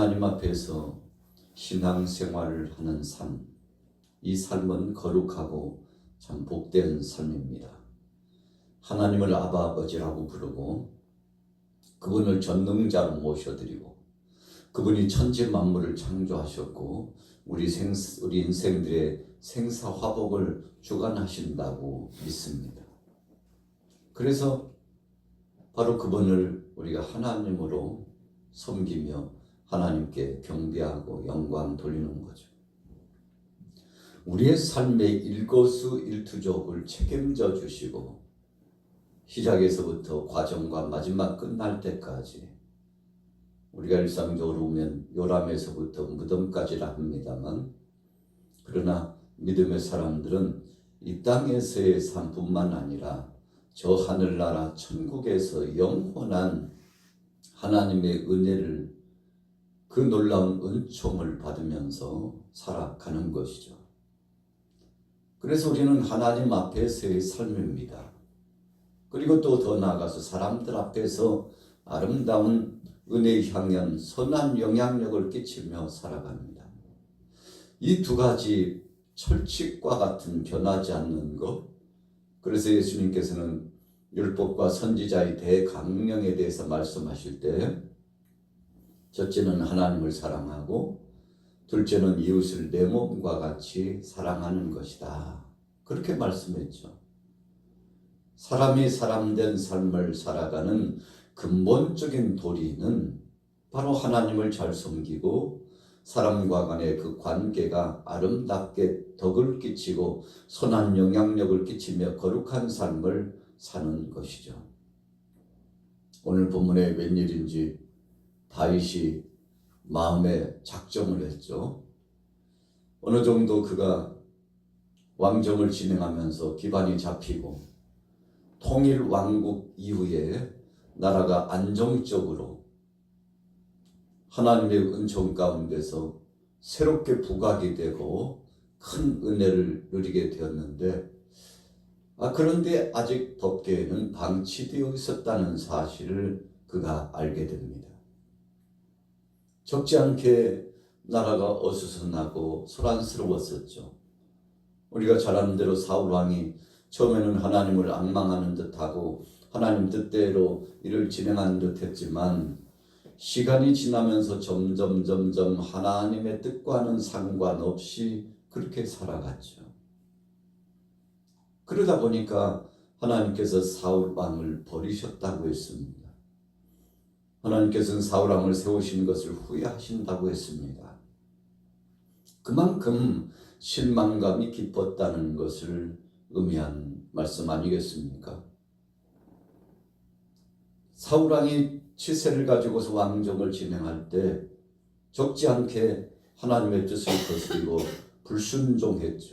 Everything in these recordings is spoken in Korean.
하나님 앞에서 신앙생활을 하는 삶, 이 삶은 거룩하고 참 복된 삶입니다. 하나님을 아바 아버지라고 부르고 그분을 전능자로 모셔드리고 그분이 천지 만물을 창조하셨고 우리 인생들의 생사화복을 주관하신다고 믿습니다. 그래서 바로 그분을 우리가 하나님으로 섬기며 하나님께 경배하고 영광 돌리는 거죠. 우리의 삶의 일거수일투족을 책임져 주시고 시작에서부터 과정과 마지막 끝날 때까지 우리가 일상적으로 보면 요람에서부터 무덤까지라 합니다만 그러나 믿음의 사람들은 이 땅에서의 삶뿐만 아니라 저 하늘나라 천국에서 영원한 하나님의 은혜를 그 놀라운 은총을 받으면서 살아가는 것이죠. 그래서 우리는 하나님 앞에서의 삶입니다. 그리고 또 더 나아가서 사람들 앞에서 아름다운 은혜의 향연, 선한 영향력을 끼치며 살아갑니다. 이 두 가지 철칙과 같은 변하지 않는 것. 그래서 예수님께서는 율법과 선지자의 대강령에 대해서 말씀하실 때 첫째는 하나님을 사랑하고 둘째는 이웃을 내 몸과 같이 사랑하는 것이다. 그렇게 말씀했죠. 사람이 사람된 삶을 살아가는 근본적인 도리는 바로 하나님을 잘 섬기고 사람과 간의 그 관계가 아름답게 덕을 끼치고 선한 영향력을 끼치며 거룩한 삶을 사는 것이죠. 오늘 본문에 웬일인지 다윗이 마음에 작정을 했죠. 어느 정도 그가 왕정을 진행하면서 기반이 잡히고 통일 왕국 이후에 나라가 안정적으로 하나님의 은총 가운데서 새롭게 부각이 되고 큰 은혜를 누리게 되었는데 그런데 아직 법궤에는 방치되어 있었다는 사실을 그가 알게 됩니다. 적지 않게 나라가 어수선하고 소란스러웠었죠. 우리가 잘 아는 대로 사울 왕이 처음에는 하나님을 앙망하는 듯하고 하나님 뜻대로 일을 진행하는 듯했지만 시간이 지나면서 점점 하나님의 뜻과는 상관없이 그렇게 살아갔죠. 그러다 보니까 하나님께서 사울 왕을 버리셨다고 했습니다. 하나님께서는 사울 왕을 세우신 것을 후회하신다고 했습니다. 그만큼 실망감이 깊었다는 것을 의미한 말씀 아니겠습니까? 사울 왕이 치세를 가지고서 왕정을 진행할 때 적지 않게 하나님의 뜻을 거스리고 불순종했죠.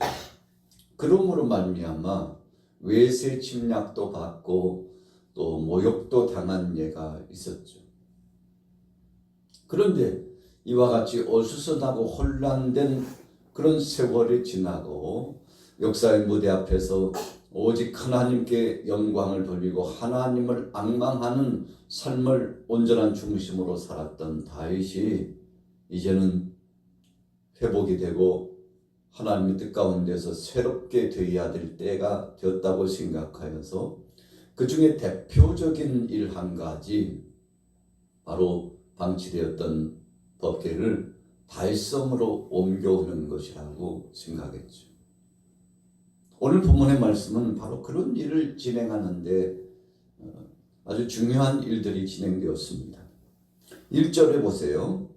그러므로 말미암아 외세 침략도 받고 또 모욕도 당한 예가 있었죠. 그런데 이와 같이 어수선하고 혼란된 그런 세월이 지나고 역사의 무대 앞에서 오직 하나님께 영광을 돌리고 하나님을 앙망하는 삶을 온전한 중심으로 살았던 다윗이 이제는 회복이 되고 하나님의 뜻 가운데서 새롭게 되어야 될 때가 되었다고 생각하여서 그 중에 대표적인 일 한 가지, 바로 방치되었던 법궤를 다윗성으로 옮겨오는 것이라고 생각했죠. 오늘 본문의 말씀은 바로 그런 일을 진행하는데 아주 중요한 일들이 진행되었습니다. 1절에 보세요.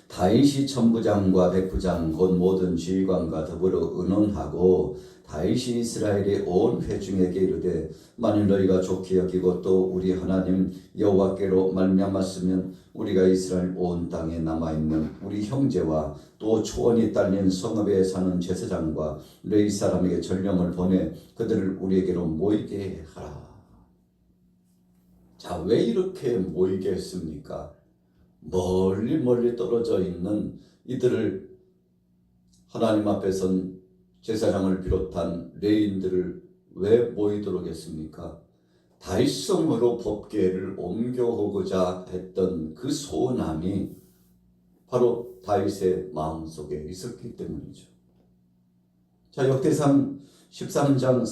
다윗이 천부장과 백부장 곧 모든 지휘관과 더불어 의논하고 다윗이 이스라엘의 온 회중에게 이르되 만일 너희가 좋게 여기고 또 우리 하나님 여호와께로 말미암았으면 우리가 이스라엘 온 땅에 남아있는 우리 형제와 또 초원이 딸린 성읍에 사는 제사장과 레위 사람에게 전령을 보내 그들을 우리에게로 모이게 하라. 자, 왜 이렇게 모이게 했습니까? 멀리 떨어져 있는 이들을 하나님 앞에 선 제사장을 비롯한 레위인들을 왜 모이도록 했습니까? 다윗성으로 법궤를 옮겨오고자 했던 그 소원함이 바로 다윗의 마음속에 있었기 때문이죠. 자, 역대상 13장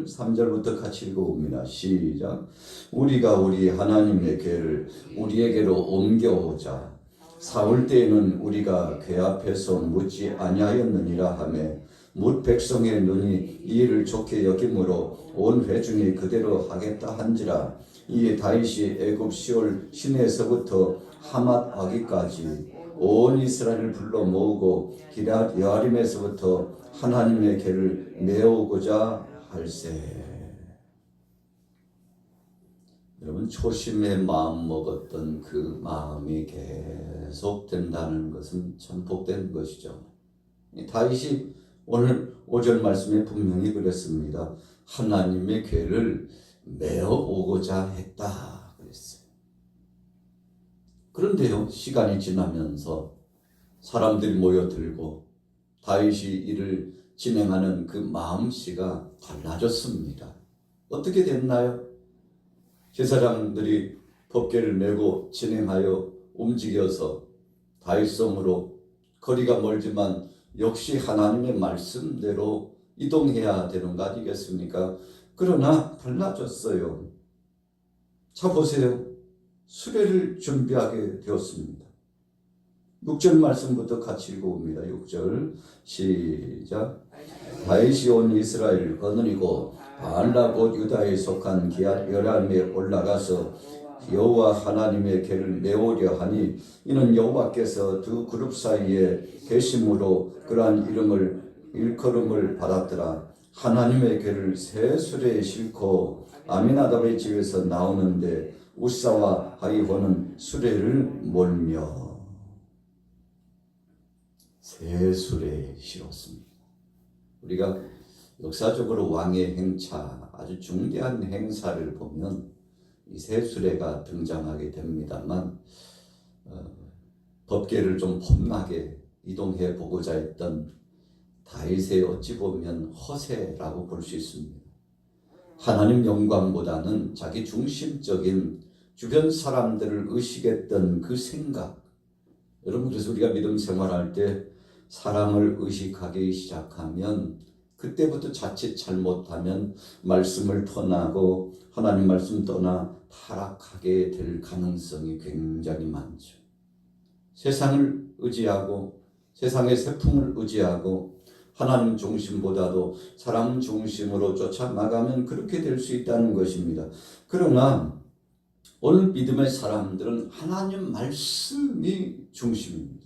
3절부터 같이 읽어봅니다. 시작. 우리가 우리 하나님의 궤를 우리에게로 옮겨오자. 사울 때에는 우리가 궤 앞에서 묻지 아니하였느니라 하며 뭇 백성의 눈이 이 일을 좋게 여김으로 온 회중이 그대로 하겠다 한지라. 이에 다윗이 애굽 시올 시내에서부터 하맛 아기까지 온 이스라엘을 불러 모으고 기럇 여아림에서부터 하나님의 궤를 메우고자 할세. 여러분, 초심에 마음 먹었던 그 마음이 계속 된다는 것은 참 복된 것이죠. 다윗이 오늘 5절 말씀에 분명히 그랬습니다. 하나님의 궤를 메어오고자 했다 그랬어요. 그런데요, 시간이 지나면서 사람들이 모여들고 다윗이 이를 진행하는 그 마음씨가 달라졌습니다. 어떻게 됐나요? 제사장들이 법궤를 메고 진행하여 움직여서 다윗성으로 거리가 멀지만 역시 하나님의 말씀대로 이동해야 되는 거 아니겠습니까? 그러나 달라졌어요. 자, 보세요. 수레를 준비하게 되었습니다. 6절 말씀부터 같이 읽어봅니다. 6절 시작. 다윗이 온 이스라엘 거느리고 바알라 곧 유다에 속한 기앗 여람에 올라가서 여호와 하나님의 궤를 메우려 하니 이는 여호와께서 두 그룹 사이에 계심으로 그러한 일컬음을 받았더라. 하나님의 궤를 새 수레에 싣고 아미나답의 집에서 나오는데 우사와 하이호는 수레를 몰며 새 수레에 실었습니다. 우리가 역사적으로 왕의 행차, 아주 중대한 행사를 보면 이 새 수레가 등장하게 됩니다만 법궤를 좀 폼나게 이동해 보고자 했던 다윗의 어찌 보면 허세라고 볼 수 있습니다. 하나님 영광보다는 자기 중심적인 주변 사람들을 의식했던 그 생각. 여러분, 그래서 우리가 믿음 생활할 때 사람을 의식하기 시작하면 그때부터 자칫 잘못하면 말씀을 떠나고 하나님 말씀 떠나 타락하게 될 가능성이 굉장히 많죠. 세상을 의지하고 세상의 세풍을 의지하고 하나님 중심보다도 사람 중심으로 쫓아나가면 그렇게 될 수 있다는 것입니다. 그러나 오늘 믿음의 사람들은 하나님 말씀이 중심입니다.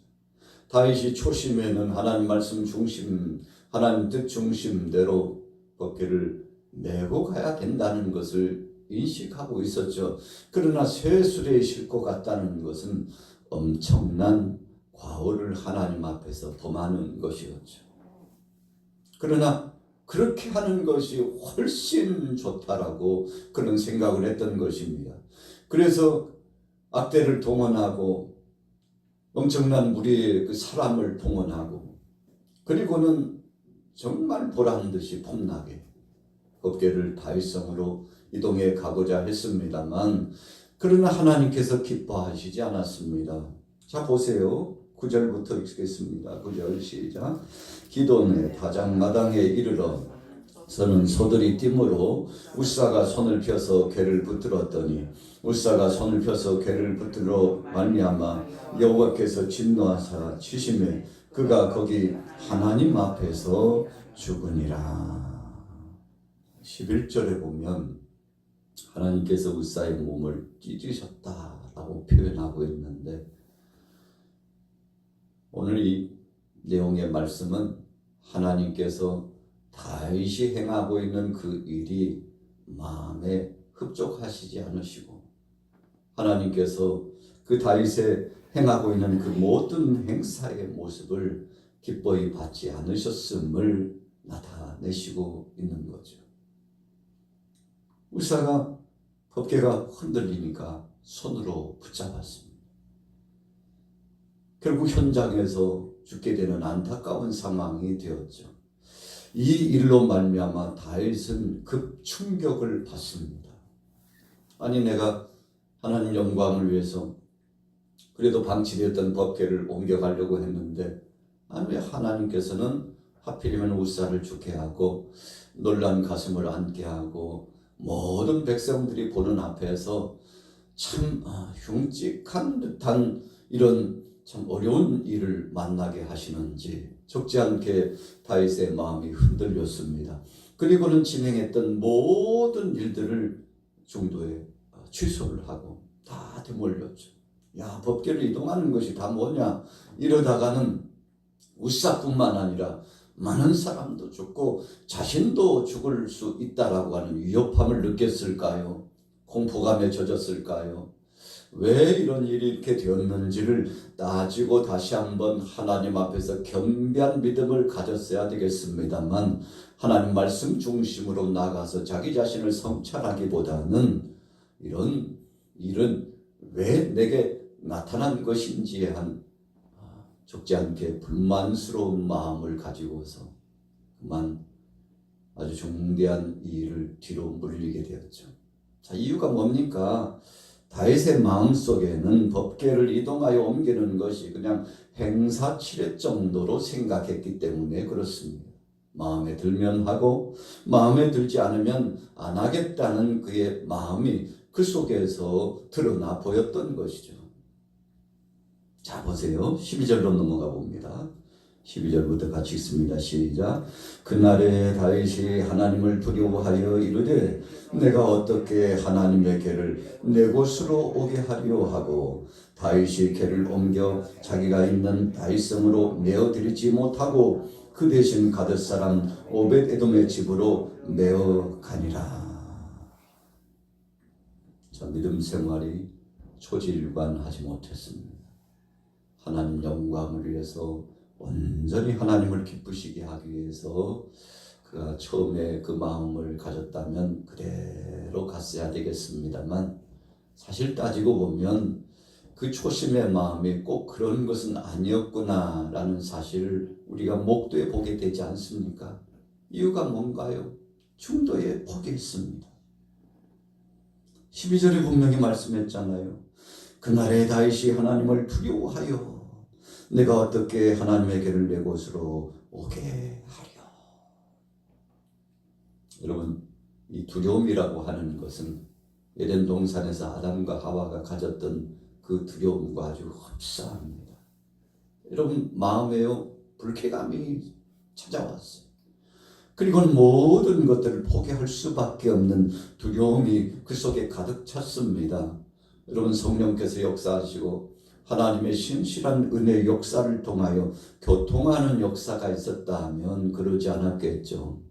다윗이 초심에는 하나님 말씀 중심, 하나님 뜻 중심대로 법궤를 메고 가야 된다는 것을 인식하고 있었죠. 그러나 새 수레에 싣고 갔다는 것은 엄청난 과오를 하나님 앞에서 범하는 것이었죠. 그러나 그렇게 하는 것이 훨씬 좋다라고 그런 생각을 했던 것입니다. 그래서 악대를 동원하고 엄청난 무리의 그 사람을 동원하고 그리고는 정말 보란 듯이 폼나게 법궤를 다윗성으로 이동해 가고자 했습니다만 그러나 하나님께서 기뻐하시지 않았습니다. 자, 보세요. 9절부터 읽겠습니다. 9절 시작. 기돈의 다장마당에 이르러 서는 소들이 띠므로 우사가 손을 펴서 궤를 붙들었더니 우사가 손을 펴서 궤를 붙들어 말미암아 여호와께서 진노하사 치심에 그가 거기 하나님 앞에서 죽으니라. 11절에 보면 하나님께서 우사의 몸을 찢으셨다라고 표현하고 있는데 오늘 이 내용의 말씀은 하나님께서 다윗이 행하고 있는 그 일이 마음에 흡족하시지 않으시고 하나님께서 그 다윗의 행하고 있는 그 모든 행사의 모습을 기뻐히 받지 않으셨음을 나타내시고 있는 거죠. 우사가 법궤가 흔들리니까 손으로 붙잡았습니다. 결국 현장에서 죽게 되는 안타까운 상황이 되었죠. 이 일로 말미암아 다윗은 급 충격을 받습니다. 아니, 내가 하나님 영광을 위해서 그래도 방치되었던 법궤를 옮겨가려고 했는데 아니 왜 하나님께서는 하필이면 우사를 죽게 하고 놀란 가슴을 안게 하고 모든 백성들이 보는 앞에서 참 흉측한 듯한 이런 참 어려운 일을 만나게 하시는지 적지 않게 다윗의 마음이 흔들렸습니다. 그리고는 진행했던 모든 일들을 중도에 취소를 하고 다 되몰렸죠. 야, 법궤를 이동하는 것이 다 뭐냐? 이러다가는 우사뿐만 아니라 많은 사람도 죽고 자신도 죽을 수 있다라고 하는 위협함을 느꼈을까요? 공포감에 젖었을까요? 왜 이런 일이 이렇게 되었는지를 따지고 다시 한번 하나님 앞에서 겸비한 믿음을 가졌어야 되겠습니다만 하나님 말씀 중심으로 나가서 자기 자신을 성찰하기보다는 이런 일은 왜 내게 나타난 것인지에 한 적지 않게 불만스러운 마음을 가지고서 그만 아주 중대한 일을 뒤로 물리게 되었죠. 자, 이유가 뭡니까? 다윗의 마음속에는 법궤를 이동하여 옮기는 것이 그냥 행사치레 정도로 생각했기 때문에 그렇습니다. 마음에 들면 하고 마음에 들지 않으면 안 하겠다는 그의 마음이 그 속에서 드러나 보였던 것이죠. 자, 보세요. 12절로 넘어가 봅니다. 12절부터 같이 읽습니다. 시작. 그날에 다윗이 하나님을 두려워하여 이르되 내가 어떻게 하나님의 궤를 내 곳으로 오게 하려 하고 다윗이 궤를 옮겨 자기가 있는 다윗성으로 메어들이지 못하고 그 대신 가드 사람 오벳에돔의 집으로 메어 가니라. 자, 믿음 생활이 초지일관하지 못했습니다. 하나님 영광을 위해서 온전히 하나님을 기쁘시게 하기 위해서 그가 처음에 그 마음을 가졌다면 그대로 갔어야 되겠습니다만 사실 따지고 보면 그 초심의 마음이 꼭 그런 것은 아니었구나라는 사실을 우리가 목도해 보게 되지 않습니까? 이유가 뭔가요? 중도에 포기했습니다. 12절에 분명히 말씀했잖아요. 그날에 다윗이 하나님을 두려워하여 내가 어떻게 하나님의 궤를 내 곳으로 오게 하려. 여러분, 이 두려움이라고 하는 것은 에덴 동산에서 아담과 하와가 가졌던 그 두려움과 아주 흡사합니다. 여러분, 마음에요 불쾌감이 찾아왔어요. 그리고는 모든 것들을 포기할 수밖에 없는 두려움이 그 속에 가득 찼습니다. 여러분, 성령께서 역사하시고 하나님의 신실한 은혜의 역사를 통하여 교통하는 역사가 있었다 하면 그러지 않았겠죠.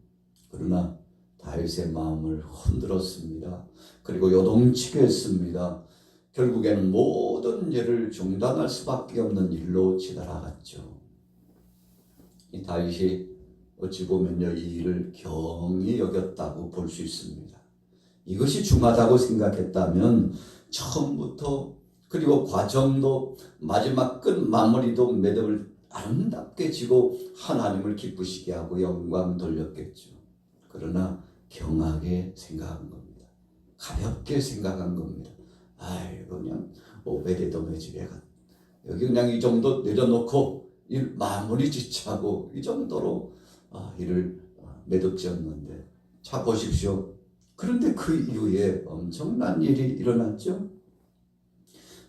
그러나 다윗의 마음을 흔들었습니다. 그리고 요동치게 했습니다. 결국에는 모든 일을 중단할 수밖에 없는 일로 치달아갔죠. 이 다윗이 어찌 보면요, 이 일을 경히 여겼다고 볼 수 있습니다. 이것이 중하다고 생각했다면 처음부터 그리고 과정도 마지막 끝 마무리도 매듭을 아름답게 지고 하나님을 기쁘시게 하고 영광 돌렸겠죠. 그러나 경하게 생각한 겁니다. 가볍게 생각한 겁니다. 아이고 그냥 오베데돔의 집에 가 여기 그냥 이 정도 내려놓고 일 마무리 짓하고 이 정도로 일을 매듭 지었는데 자 보십시오. 그런데 그 이후에 엄청난 일이 일어났죠.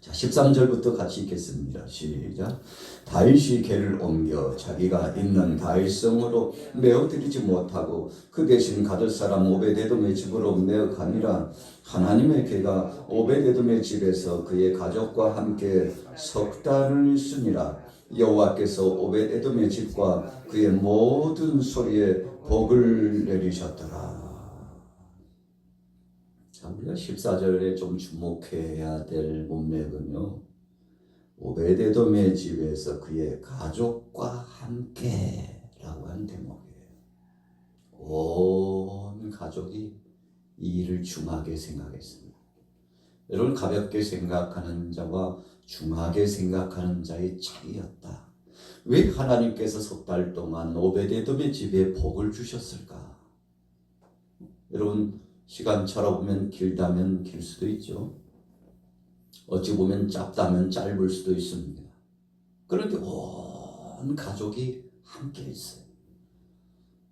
자, 13절부터 같이 읽겠습니다. 시작. 다윗이 궤를 옮겨 자기가 있는 다윗성으로 메어들이지 못하고 그 대신 가드 사람 오벳에돔의 집으로 메어 가니라. 하나님의 궤가 오벳에돔의 집에서 그의 가족과 함께 석 달을 있으니라. 여호와께서 오벳에돔의 집과 그의 모든 소리에 복을 내리셨더라. 자, 우리가 14절에 좀 주목해야 될 문맥은요. 오벳에돔의 집에서 그의 가족과 함께 라고 하는 대목이에요. 온 가족이 이 일을 중하게 생각했습니다. 여러분, 가볍게 생각하는 자와 중하게 생각하는 자의 차이였다. 왜 하나님께서 석 달 동안 오벳에돔의 집에 복을 주셨을까? 여러분, 시간 차로 보면 길다면 길 수도 있죠. 어찌 보면 짧다면 짧을 수도 있습니다. 그런데 온 가족이 함께 있어요.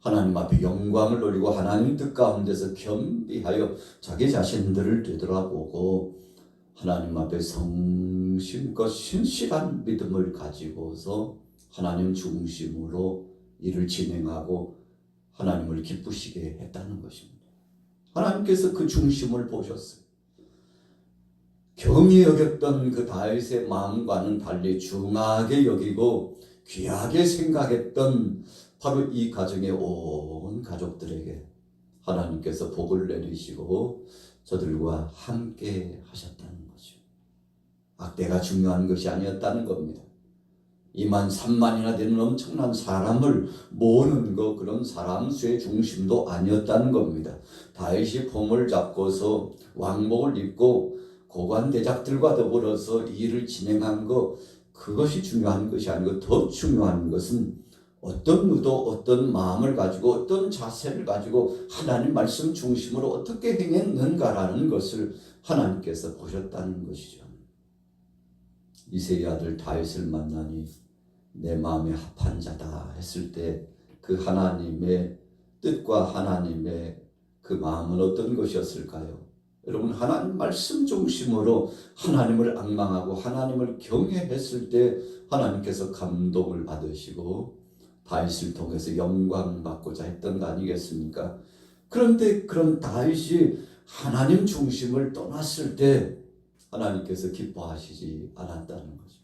하나님 앞에 영광을 돌리고 하나님 뜻 가운데서 겸비하여 자기 자신들을 되돌아보고 하나님 앞에 성심껏 신실한 믿음을 가지고서 하나님 중심으로 일을 진행하고 하나님을 기쁘시게 했다는 것입니다. 하나님께서 그 중심을 보셨어요. 경히 여겼던 그 다윗의 마음과는 달리 중하게 여기고 귀하게 생각했던 바로 이 가정의 온 가족들에게 하나님께서 복을 내리시고 저들과 함께 하셨다는 거죠. 악대가 중요한 것이 아니었다는 겁니다. 2만 3만이나 되는 엄청난 사람을 모으는 것, 그런 사람 수의 중심도 아니었다는 겁니다. 다윗이 폼을 잡고서 왕복을 입고 고관 대작들과 더불어서 일을 진행한 것, 그것이 중요한 것이 아니고 더 중요한 것은 어떤 의도, 어떤 마음을 가지고 어떤 자세를 가지고 하나님 말씀 중심으로 어떻게 행했는가라는 것을 하나님께서 보셨다는 것이죠. 이새의 아들 다윗을 만나니 내 마음에 합한 자다 했을 때 그 하나님의 뜻과 하나님의 그 마음은 어떤 것이었을까요? 여러분, 하나님 말씀 중심으로 하나님을 앙망하고 하나님을 경외했을 때 하나님께서 감동을 받으시고 다윗을 통해서 영광 받고자 했던 거 아니겠습니까? 그런데 그런 다윗이 하나님 중심을 떠났을 때 하나님께서 기뻐하시지 않았다는 거죠.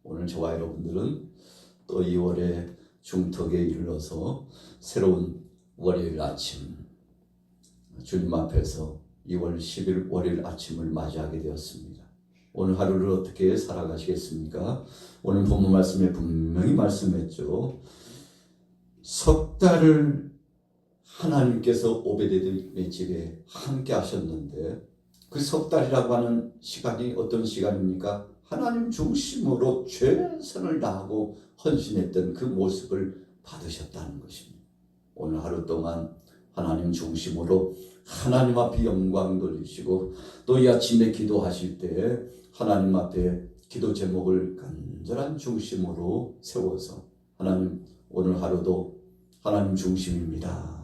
오늘 저와 여러분들은 또 2월의 중턱에 이르러서 새로운 월요일 아침, 주님 앞에서 2월 10일 월요일 아침을 맞이하게 되었습니다. 오늘 하루를 어떻게 살아가시겠습니까? 오늘 본문 말씀에 분명히 말씀했죠. 석 달을 하나님께서 오베데돔의 집에 함께 하셨는데 그 석 달이라고 하는 시간이 어떤 시간입니까? 하나님 중심으로 최선을 다하고 헌신했던 그 모습을 받으셨다는 것입니다. 오늘 하루 동안 하나님 중심으로 하나님 앞에 영광 돌리시고 또 이 아침에 기도하실 때 하나님 앞에 기도 제목을 간절한 중심으로 세워서 하나님 오늘 하루도 하나님 중심입니다.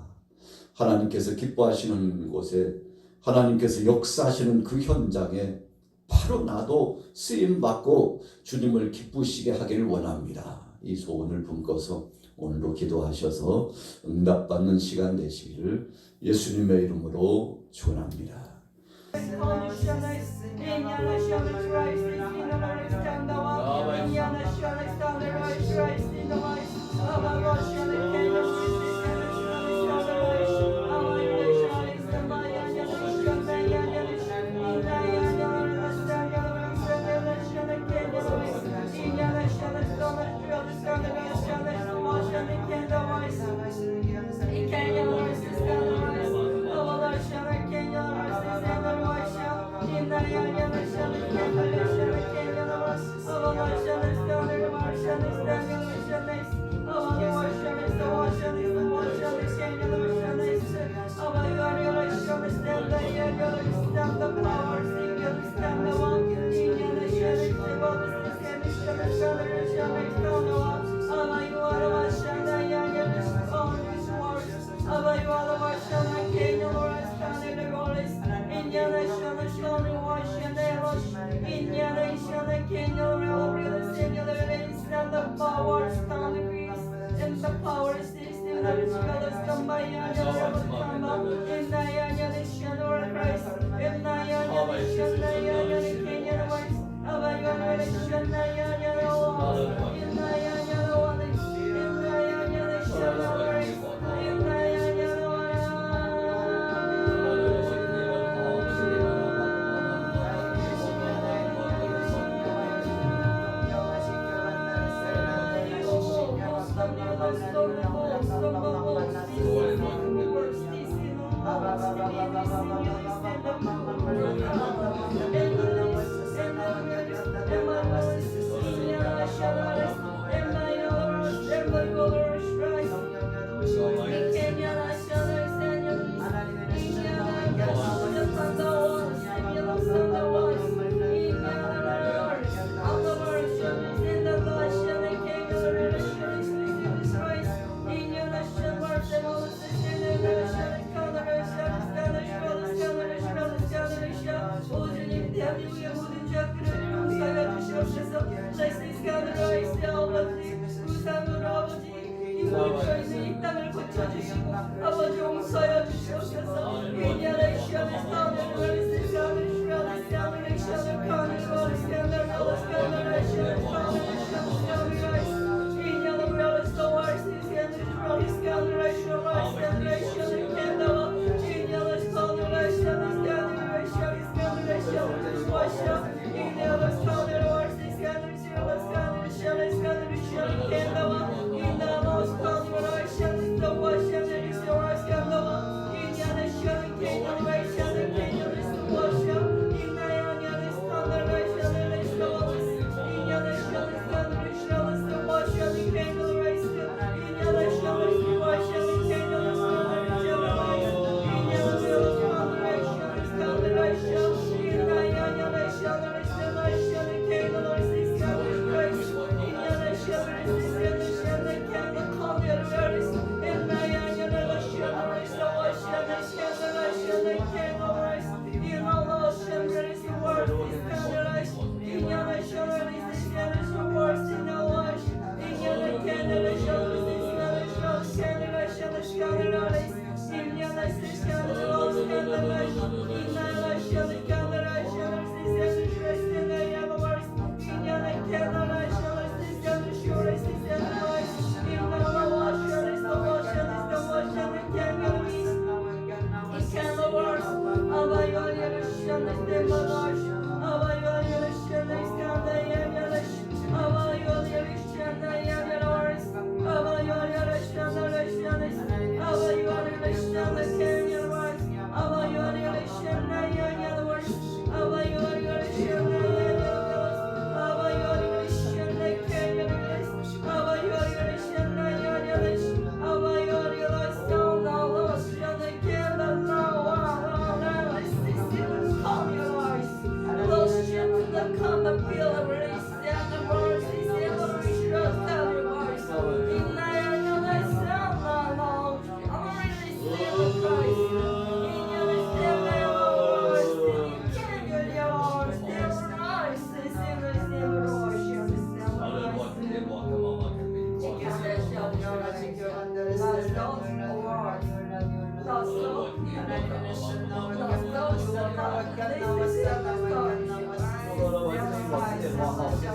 하나님께서 기뻐하시는 곳에 하나님께서 역사하시는 그 현장에 바로 나도 쓰임받고 주님을 기쁘시게 하기를 원합니다. 이 소원을 품고서 오늘도 기도하셔서 응답받는 시간 되시기를 예수님의 이름으로 축원합니다. Nawakan nawas, nawakan nawas. Semoga orang ini waktu dia mahal, dia